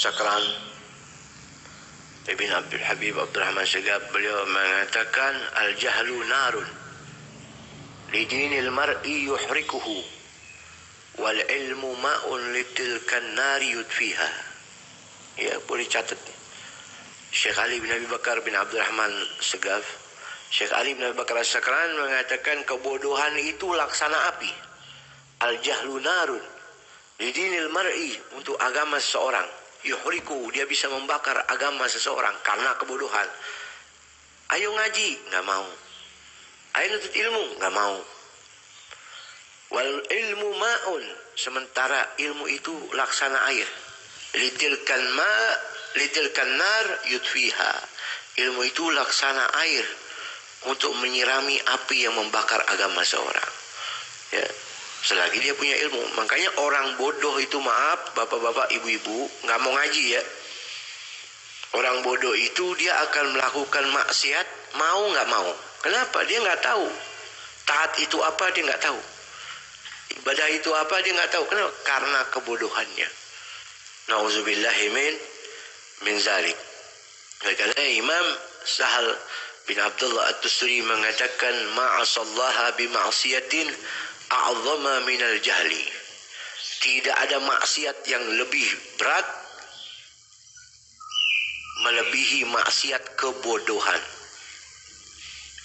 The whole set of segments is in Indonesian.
As-Sakran Ibn Abdul Habib Abdurrahman Segaf, beliau mengatakan al-jahlu narun lidinil mar'i yuhrikuhu wal ilmu ma'un litilkan nari yudfiha. Ya, boleh catat. Syekh Ali bin Abi Bakar bin Abdurrahman Segaf, Syekh Ali bin Abi Bakar As-Sakran mengatakan kebodohan itu laksana api. Al-jahlu narun lidinil mar'i, untuk agama seseorang. Yuhriku, dia bisa membakar agama seseorang karena kebodohan. Ayo ngaji, nggak mau. Ayo nuntut ilmu, nggak mau. Wal ilmu ma'un, sementara ilmu itu laksana air. Litilkan nar yudfiha, ilmu itu laksana air untuk menyirami api yang membakar agama seorang. Ya, selagi dia punya ilmu. Makanya orang bodoh itu, maaf bapak-bapak, ibu-ibu, nggak mau ngaji ya. Orang bodoh itu dia akan melakukan maksiat mau nggak mau. Kenapa? Dia nggak tahu. Taat itu apa, dia nggak tahu. Ibadah itu apa, dia nggak tahu. Kenapa? Karena kebodohannya. Nauzubillahi min zalik. Karena Imam Sahal bin Abdullah At-Tusturi mengatakan ma'asallaha bima'siyatin a'zama minal jahli. Tidak ada maksiat yang lebih berat melebihi maksiat kebodohan.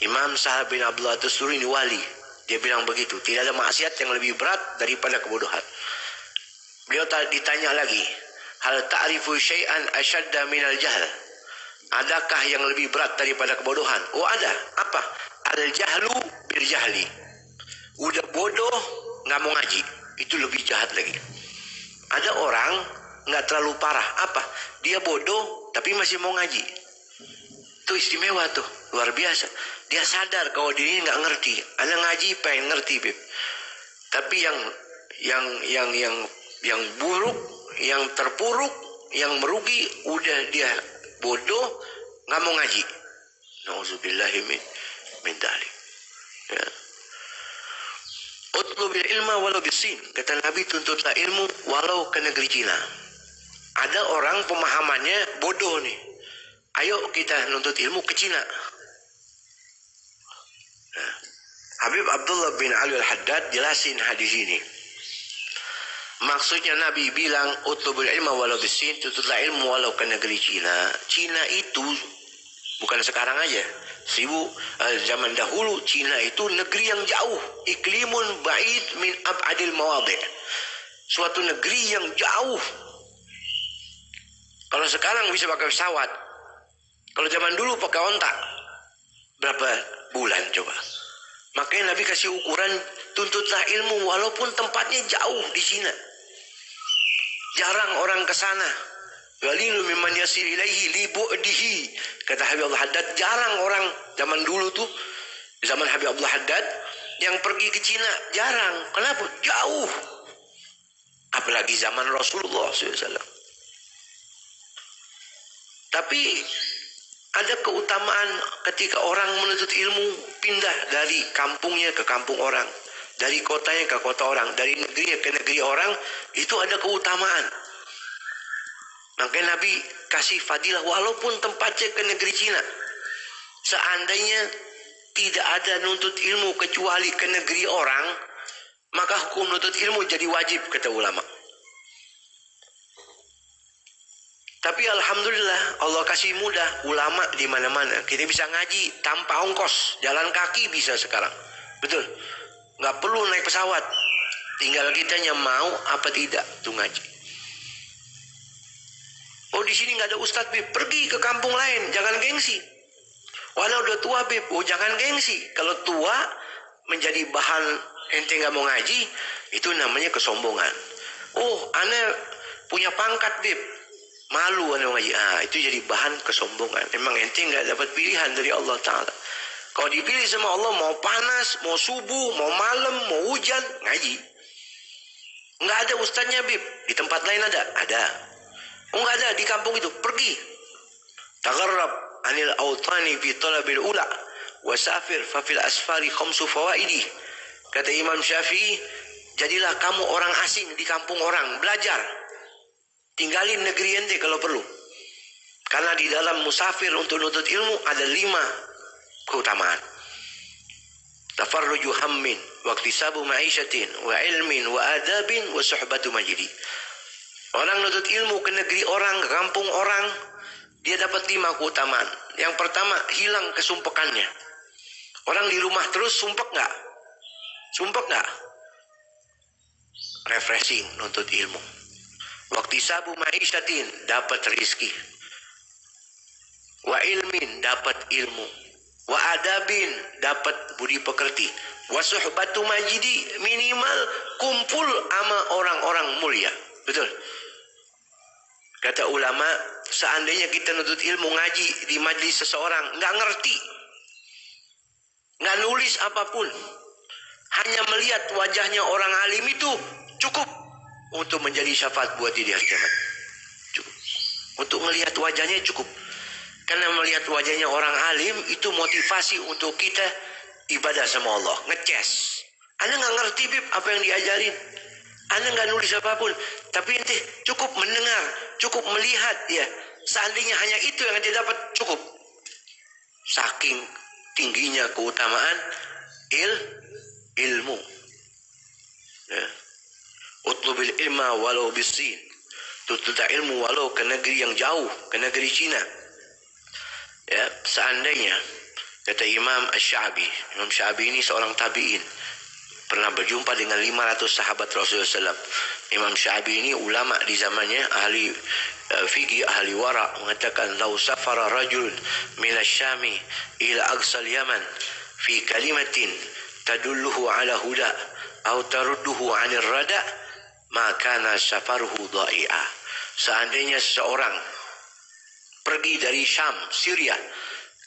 Imam Sahal bin Abdullah At-Tusturi ini wali. Dia bilang begitu, tidak ada maksiat yang lebih berat daripada kebodohan. Beliau ditanya lagi, hal ta'rifu syai'an asyadda minal jahl? Adakah yang lebih berat daripada kebodohan? Oh ada. Apa? Al-jahlu bil jahli. Udah bodoh nggak mau ngaji, itu lebih jahat lagi. Ada orang nggak terlalu parah. Apa? Dia bodoh tapi masih mau ngaji. Itu istimewa tuh, luar biasa. Dia sadar kalau dirinya nggak ngerti. Ana ngaji pengen ngerti, Beb. Tapi yang buruk, yang terpuruk, yang merugi, udah dia bodoh nggak mau ngaji. Nauzubillahi min dzalik. Ya. Utlubil ilma walau bisin, kata Nabi, tuntutlah ilmu walau ke negeri Cina. Ada orang pemahamannya bodoh nih. Ayo kita nuntut ilmu ke Cina. Nah, Habib Abdullah bin Ali Al-Haddad jelasin hadis ini. Maksudnya Nabi bilang utlubul ilma walau bisin, tuntutlah ilmu walau ke negeri Cina. Cina itu bukan sekarang aja. Zaman dahulu Cina itu negeri yang jauh, iklimun ba'id min ab'adil mawadhi'. Suatu negeri yang jauh. Kalau sekarang bisa pakai pesawat. Kalau zaman dulu pakai onta. Berapa bulan coba? Makanya Nabi kasih ukuran, tuntutlah ilmu walaupun tempatnya jauh di Cina. Jarang orang ke sana. Walilu mimman yasir ilaihi li bu'dihi. Kata Habib Abdul Haddad, jarang orang zaman dulu tuh, zaman Habib Abdul Haddad yang pergi ke Cina, jarang. Kenapa? Jauh. Apalagi zaman Rasulullah SAW. Tapi ada keutamaan ketika orang menuntut ilmu, pindah dari kampungnya ke kampung orang, dari kotanya ke kota orang, dari negerinya ke negeri orang, itu ada keutamaan. Makanya Nabi kasih fadilah walaupun tempatnya ke negeri Cina. Seandainya tidak ada nuntut ilmu kecuali ke negeri orang, maka hukum nuntut ilmu jadi wajib, kata ulama. Tapi alhamdulillah Allah kasih mudah, ulama di mana-mana. Kita bisa ngaji tanpa ongkos, jalan kaki bisa sekarang. Betul. Nggak perlu naik pesawat. Tinggal kitanya mau apa tidak tuh ngaji. Oh di sini nggak ada ustadz, Beb. Pergi ke kampung lain, jangan gengsi. Walau udah tua, Beb. Oh jangan gengsi. Kalau tua menjadi bahan ente nggak mau ngaji, itu namanya kesombongan. Oh, ane punya pangkat, Beb. Malu ane ngaji. Itu jadi bahan kesombongan. Emang ente nggak dapat pilihan dari Allah Ta'ala. Kalau dipilih sama Allah, mau panas, mau subuh, mau malam, mau hujan, ngaji. Nggak ada ustadznya, Beb. Di tempat lain ada? Ada. Oh nggak ada, di kampung itu. Pergi. Tagharrab anil awtani fi talabil ula wasafir fa fil asfari khamsu fawaidi. Kata Imam Syafi'i, jadilah kamu orang asing di kampung orang, belajar. Tinggalin negeri ente kalau perlu. Karena di dalam musafir untuk nuntut ilmu ada 5 keutamaan. Tafarruju hammin, waqtisabu ma'isyatin, wa ilmin, wa adabin, wa suhbatu majidi. Orang nuntut ilmu ke negeri orang, ke kampung orang, dia dapat 5 keutamaan. Yang pertama, hilang kesumpekannya. Orang di rumah terus sumpek nggak? Sumpek nggak? Refreshing nuntut ilmu. Waqtisabu ma'isyatin, dapat rizki. Wa ilmin, dapat ilmu. Wa adabin, dapat budi pekerti. Wa suhbatu majidi, minimal kumpul sama orang-orang mulia. Betul. Kata ulama, seandainya kita nuntut ilmu ngaji di majlis seseorang, nggak ngerti, nggak nulis apapun, hanya melihat wajahnya orang alim itu cukup untuk menjadi syafaat buat di hari kiamat. Cukup. Untuk melihat wajahnya cukup. Karena melihat wajahnya orang alim itu motivasi untuk kita ibadah sama Allah. Ngeces. Anda nggak ngerti Bib apa yang diajarin. Anda nggak nulis apapun. Tapi ente cukup mendengar, cukup melihat ya. Seandainya hanya itu yang ente dapat cukup. Saking tingginya keutamaan ilmu. Ya. Utlubil ilma walau bisin. Tuntut ilmu walau ke negeri yang jauh, ke negeri Cina. Ya, seandainya kata Imam Asy-Sya'bi, Imam Sya'bi ini seorang tabi'in, pernah berjumpa dengan 500 sahabat Rasulullah SAW. Imam Sya'bi ini ulama di zamannya, ahli fikih, ahli wara, mengatakan lau safara rajul minasy-Syami ila aqsal Yaman fi kalimatin tadulluhu ala huda atau tarudduhu 'anil rada maka safaruhu dha'i'a. Seandainya seseorang pergi dari Syam, Syria,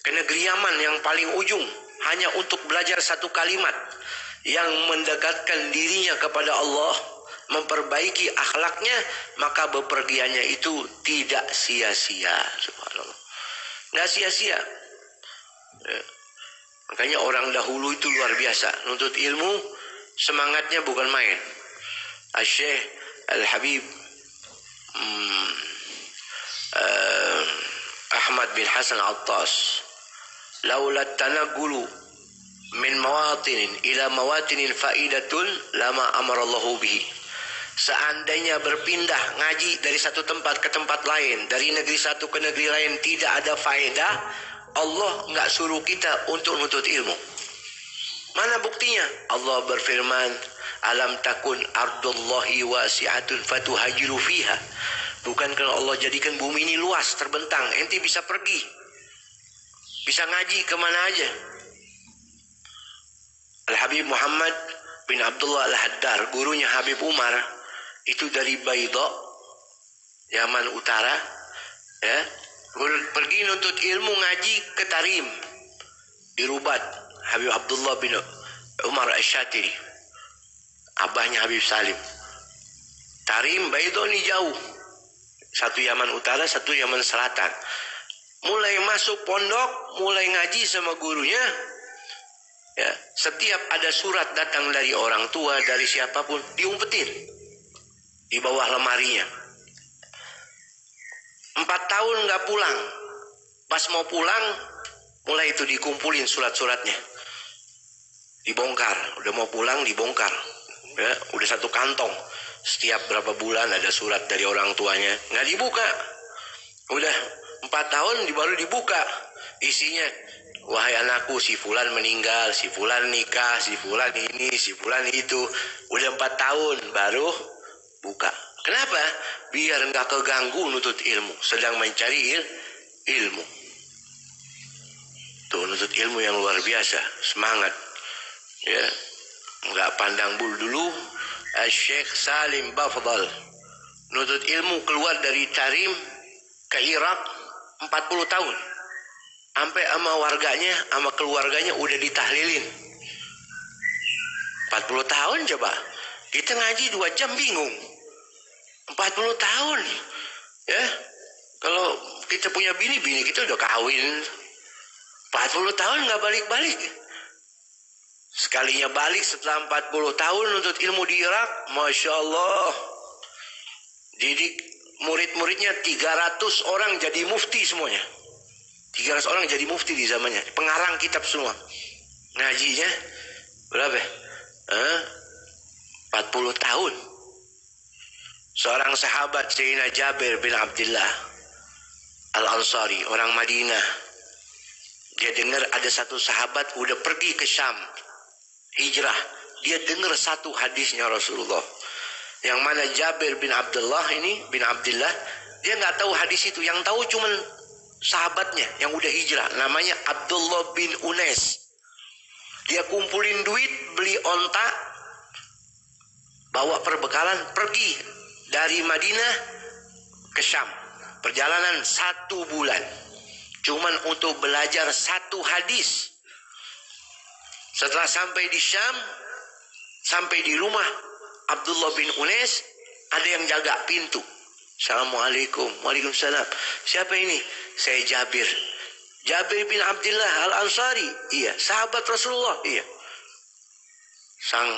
ke negeri Yaman yang paling ujung hanya untuk belajar satu kalimat yang mendekatkan dirinya kepada Allah, memperbaiki akhlaknya, maka bepergiannya itu tidak sia-sia. Subhanallah. Nggak sia-sia. Ya. Makanya orang dahulu itu luar biasa. Nuntut ilmu, semangatnya bukan main. Asy-Syaikh Al-Habib Ahmad bin Hasan Attas, laula tanaqulu min mawatinin ila mawatinin faidatun lama amarallahu bihi. Seandainya berpindah ngaji dari satu tempat ke tempat lain, dari negeri satu ke negeri lain tidak ada faedah, Allah nggak suruh kita untuk nuntut ilmu. Mana buktinya? Allah berfirman, alam takun ardullahi wasi'atun fatuhajiru fiha. Bukan karena Allah jadikan bumi ini luas, terbentang, ente bisa pergi, bisa ngaji kemana aja. Al-Habib Muhammad bin Abdullah Al-Haddar, gurunya Habib Umar, itu dari Baidha, Yaman Utara, ya, pergi nuntut ilmu ngaji ke Tarim, di Rubat. Habib Abdullah bin Umar Asy-Syatiri, abahnya Habib Salim. Tarim, Baidha ini jauh. Satu Yaman Utara, satu Yaman Selatan. Mulai masuk pondok, mulai ngaji sama gurunya. Ya, setiap ada surat datang dari orang tua, dari siapapun, diumpetin di bawah lemarinya. 4 tahun nggak pulang. Pas mau pulang, mulai itu dikumpulin surat-suratnya. Dibongkar, udah mau pulang dibongkar. Ya, udah satu kantong. Setiap berapa bulan ada surat dari orang tuanya, nggak dibuka. Udah 4 tahun baru dibuka. Isinya, wahai anakku, si fulan meninggal, si fulan nikah, si fulan ini, si fulan itu. Udah 4 tahun baru buka. Kenapa? Biar nggak keganggu nutut ilmu, sedang mencari ilmu. Tuh nutut ilmu yang luar biasa, semangat. Ya, nggak pandang bulu dulu. Syekh Salim Bafdal nutut ilmu keluar dari Tarim ke Irak 40 tahun. Sampai sama warganya, sama keluarganya udah ditahlilin. 40 tahun coba. Kita ngaji 2 jam bingung. 40 tahun. Ya. Kalau kita punya bini kita udah kawin. 40 tahun nggak balik-balik. Sekalinya balik setelah 40 tahun nuntut ilmu di Irak, Masya Allah. Didik murid-muridnya 300 orang jadi mufti semuanya. 300 orang jadi mufti di zamannya, pengarang kitab semua. Ngajinya berapa? 40 tahun. Seorang sahabat Sayyidina Jabir bin Abdullah Al-Ansari, orang Madinah. Dia dengar ada satu sahabat udah pergi ke Syam, hijrah. Dia dengar satu hadisnya Rasulullah. Yang mana Jabir bin Abdullah dia nggak tahu hadis itu. Yang tahu cuman sahabatnya yang udah hijrah, namanya Abdullah bin Unais. Dia kumpulin duit, beli onta, bawa perbekalan, pergi dari Madinah ke Syam. Perjalanan 1 bulan. Cuman untuk belajar satu hadis. Setelah sampai di Syam, sampai di rumah Abdullah bin Unais, ada yang jaga pintu. Assalamualaikum. Waalaikumsalam. Siapa ini? Saya Jabir. Jabir bin Abdullah Al-Ansari. Iya. Sahabat Rasulullah. Iya. Sang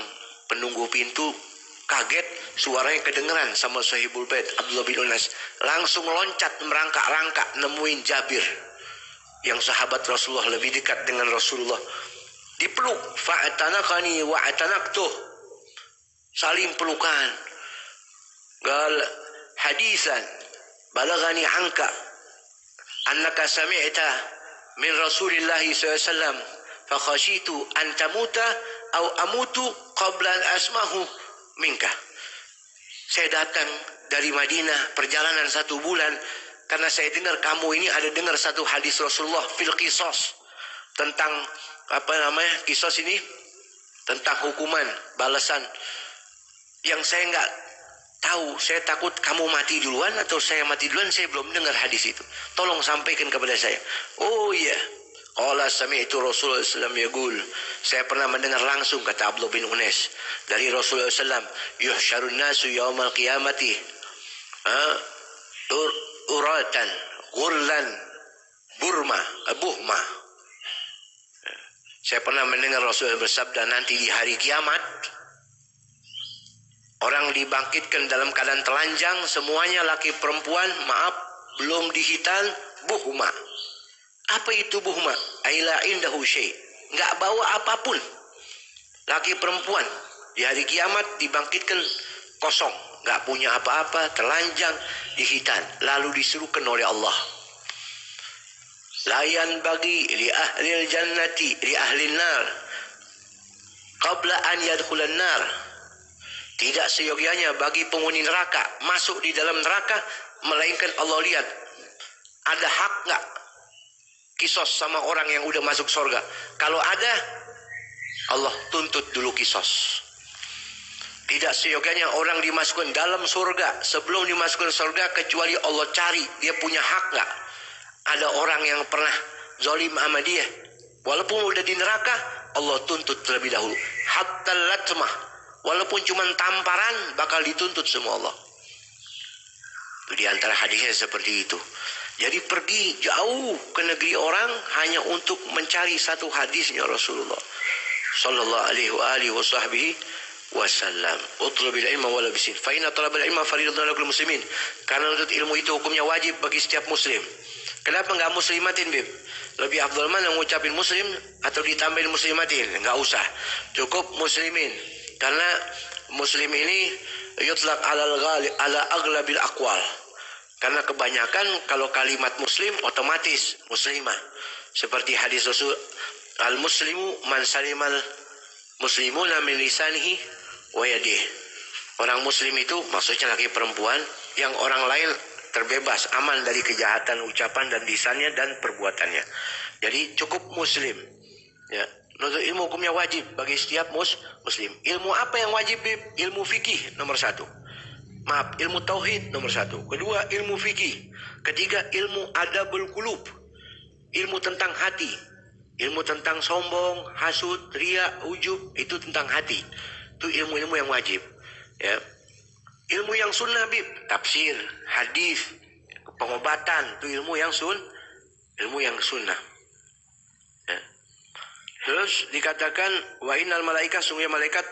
penunggu pintu kaget, suaranya kedengeran sama Sahibul Bait Abdullah bin Unais. Langsung loncat merangkak-rangkak nemuin Jabir, yang sahabat Rasulullah, lebih dekat dengan Rasulullah. Dipeluk, fa'atanakani wa'atanaktuh, saling pelukan. Gal hadisan balagani anka annaka sami'ta min Rasulillah SAW fakhashitu an tamuta au amutu qabla an asmahu minka. Saya datang dari Madinah perjalanan 1 bulan karena saya dengar kamu ini ada dengar satu hadis Rasulullah fil qisas, tentang qisas ini tentang hukuman balasan, yang saya nggak tahu. Saya takut kamu mati duluan atau saya mati duluan, saya belum dengar hadis itu. Tolong sampaikan kepada saya. Oh iya. Qala sami'tu Rasulullah SAW yaqul. Saya pernah mendengar langsung, kata Abdullah bin Unais, dari Rasulullah SAW, yuhsyarun nasu yaumal qiyamati uratan ghurlan buhma. Saya pernah mendengar Rasulullah bersabda, nanti di hari kiamat orang dibangkitkan dalam keadaan telanjang semuanya, laki perempuan, maaf, belum dihitan, buhma. Apa itu buhma? Aila indahu syai', enggak bawa apapun. Laki perempuan di hari kiamat dibangkitkan kosong, enggak punya apa-apa, telanjang, dihitan, lalu disuruhkan oleh Allah. Layan bagi li ahlil jannati li ahlin nar qabla an yadkhulan nar. Tidak seyogianya bagi penghuni neraka masuk di dalam neraka, melainkan Allah lihat ada hak enggak kisos sama orang yang udah masuk surga. Kalau ada, Allah tuntut dulu kisos. Tidak seyogianya orang dimasukkan dalam surga sebelum dimasukkan surga kecuali Allah cari dia punya hak nggak. Ada orang yang pernah zalim sama dia, walaupun udah di neraka, Allah tuntut terlebih dahulu. Hatta latmah, walaupun cuma tamparan bakal dituntut semua Allah. Itu di antara hadisnya seperti itu. Jadi pergi jauh ke negeri orang hanya untuk mencari satu hadisnya Rasulullah sallallahu alaihi wasallam. Utlubil ilma wala bisin. Fa inna talabal ilma fariidatun 'alal kulli muslimin. Karena menuntut ilmu itu hukumnya wajib bagi setiap muslim. Kenapa enggak muslimatin, Bib? Lebih afdal mana ngucapin muslim atau ditambahin muslimatin? Enggak usah. Cukup muslimin. Karena muslim ini yutlaq ala aglabil aqwal. Karena kebanyakan kalau kalimat muslim otomatis muslimah. Seperti hadis Rasul, al-muslimu man salimal muslimuna min lisanihi wa yadihi. Orang muslim itu maksudnya laki perempuan yang orang lain terbebas, aman dari kejahatan ucapan dan lisannya dan perbuatannya. Jadi cukup muslim. Ya, menuntut ilmu hukumnya wajib bagi setiap muslim. Ilmu apa yang wajib? Ilmu fikih nomor 1. Maaf, ilmu tauhid nomor 1. Kedua, ilmu fikih. Ketiga, ilmu adabul qulub, ilmu tentang hati. Ilmu tentang sombong, hasud, ria, ujub, itu tentang hati. Itu ilmu-ilmu yang wajib. Ya. Ilmu yang sunnah, Bib, tafsir, hadis, pengobatan, itu ilmu yang sunnah. Ya. Terus dikatakan wa innal malaika, sungguh malaikat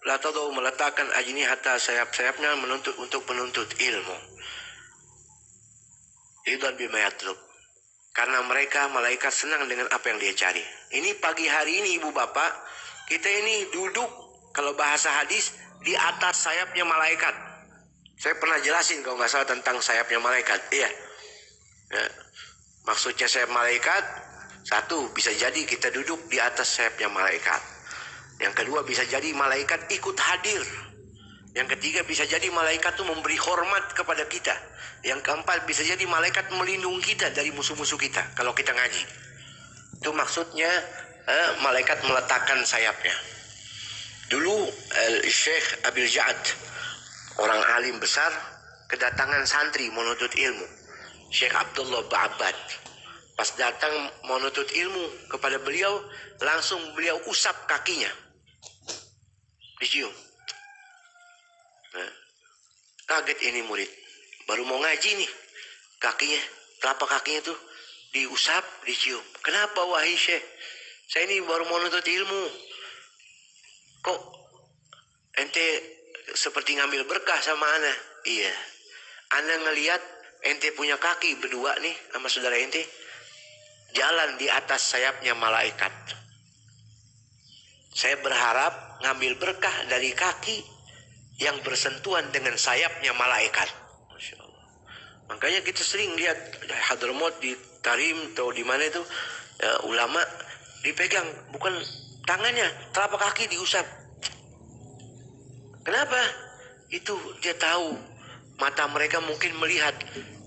la tadau meletakkan ajnihata sayap-sayapnya untuk penuntut ilmu. Ridwan bima yatlub. Karena mereka malaikat senang dengan apa yang dia cari. Ini pagi hari ini ibu bapak, kita ini duduk kalau bahasa hadis di atas sayapnya malaikat. Saya pernah jelasin kalau nggak salah tentang sayapnya malaikat. Iya. Ya. Maksudnya sayap malaikat, satu bisa jadi kita duduk di atas sayapnya malaikat. Yang kedua bisa jadi malaikat ikut hadir. Yang ketiga bisa jadi malaikat itu memberi hormat kepada kita. Yang keempat bisa jadi malaikat melindungi kita dari musuh-musuh kita kalau kita ngaji. Itu maksudnya malaikat meletakkan sayapnya. Dulu Syekh Abil Ja'ad, orang alim besar, kedatangan santri menuntut ilmu. Syekh Abdullah Ba'abad. Pas datang menuntut ilmu kepada beliau, langsung beliau usap kakinya. Dicium. Kaget ini murid. Baru mau ngaji nih. Kakinya, telapak kakinya tuh diusap, dicium. Kenapa wahai Syekh? Saya ini baru mau nuntut ilmu. Kok ente seperti ngambil berkah sama ana? Iya. Ana ngelihat ente punya kaki berdua nih sama saudara ente. Jalan di atas sayapnya malaikat. Saya berharap ngambil berkah dari kaki yang bersentuhan dengan sayapnya malaikat. Masya Allah. Makanya kita sering lihat Hadramaut di Tarim atau di mana itu ulama dipegang bukan tangannya, telapak kaki diusap. Kenapa? Itu dia tahu mata mereka mungkin melihat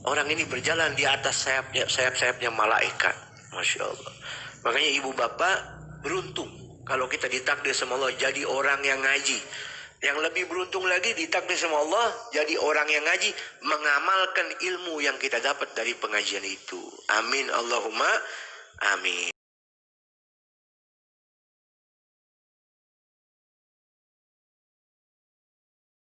orang ini berjalan di atas sayap-sayapnya malaikat. Masya Allah. Makanya ibu bapak beruntung kalau kita ditakdir sama Allah jadi orang yang ngaji. Yang lebih beruntung lagi ditakdir sama Allah jadi orang yang ngaji, mengamalkan ilmu yang kita dapat dari pengajian itu. Amin Allahumma amin.